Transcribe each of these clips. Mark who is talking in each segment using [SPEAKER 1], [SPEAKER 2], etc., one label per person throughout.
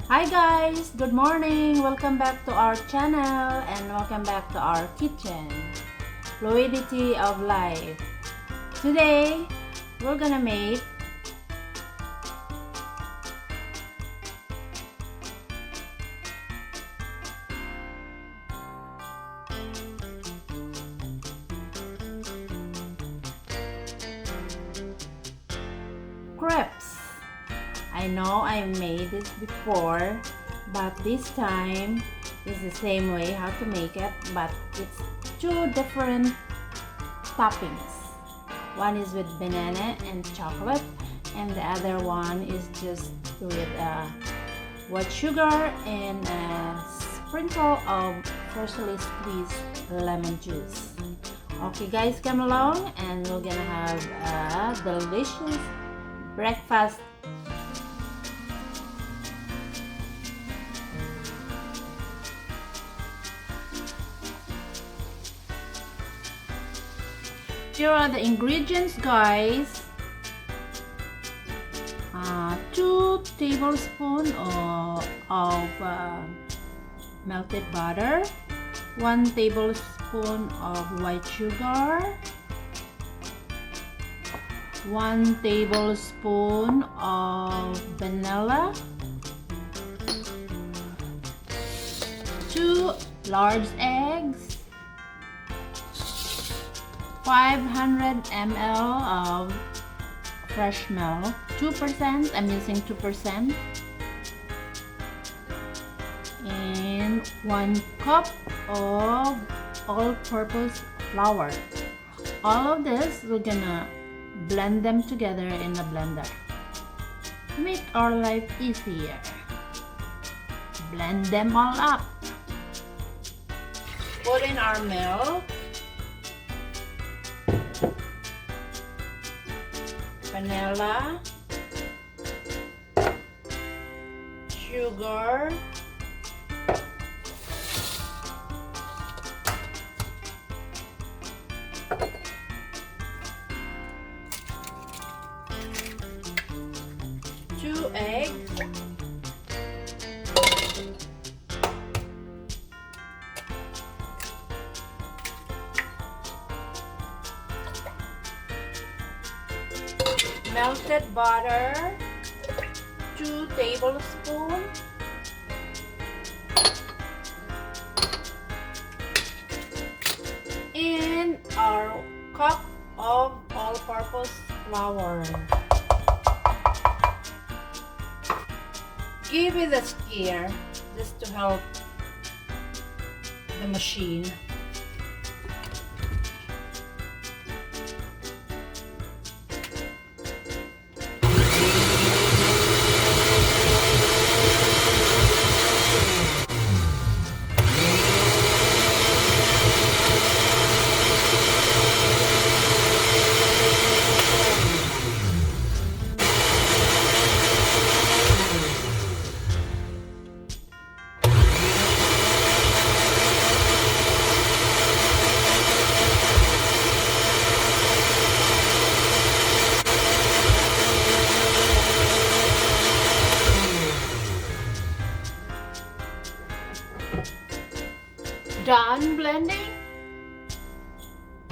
[SPEAKER 1] Hi guys, good morning. Welcome back to our channel and welcome back to our kitchen. Fluidity of life. Today, we're gonna make crepes. I know I made this before, but this time is the same way how to make it, but it's two different toppings. One is with banana and chocolate, and the other one is just with white sugar and a sprinkle of freshly squeezed lemon juice. Okay guys, come along and we're gonna have a delicious breakfast. Here are the ingredients, guys. 2 tablespoons of melted butter, 1 tablespoon of white sugar, 1 tablespoon of vanilla, 2 large eggs, 500 ml of fresh milk, 2%, I'm using 2%, and 1 cup of all-purpose flour. All of this, we're gonna blend them together in a blender. Make our life easier. Blend them all up. Put in our milk, vanilla, sugar, two eggs, melted butter, 2 tablespoons, and our cup of all-purpose flour. Give it a stir just to help the machine. Done blending?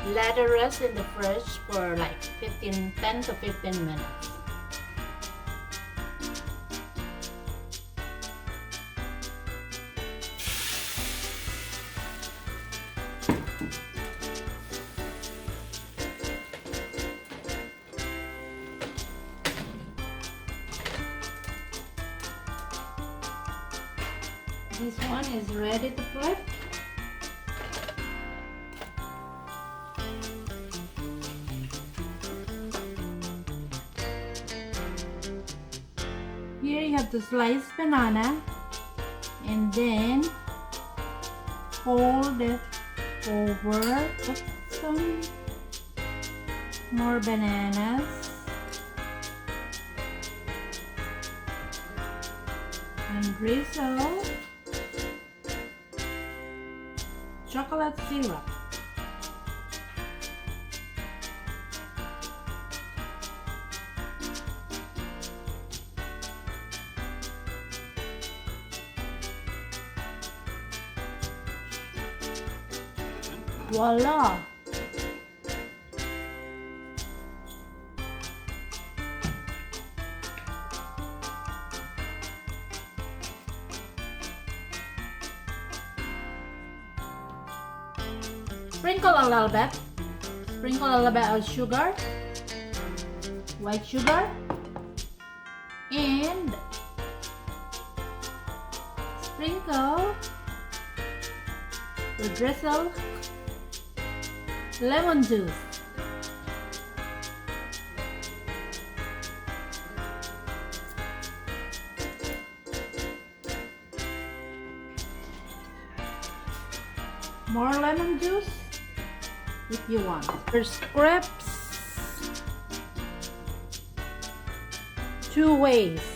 [SPEAKER 1] Let it rest in the fridge for like 10 to 15 minutes. This one is ready to flip. Here you have to slice banana and then fold it over. Put some more bananas and drizzle chocolate syrup. Voila! Sprinkle a little bit. Sprinkle a little bit of sugar, white sugar, and sprinkle the drizzled lemon juice. More lemon juice if you want. There's crepes 2 ways.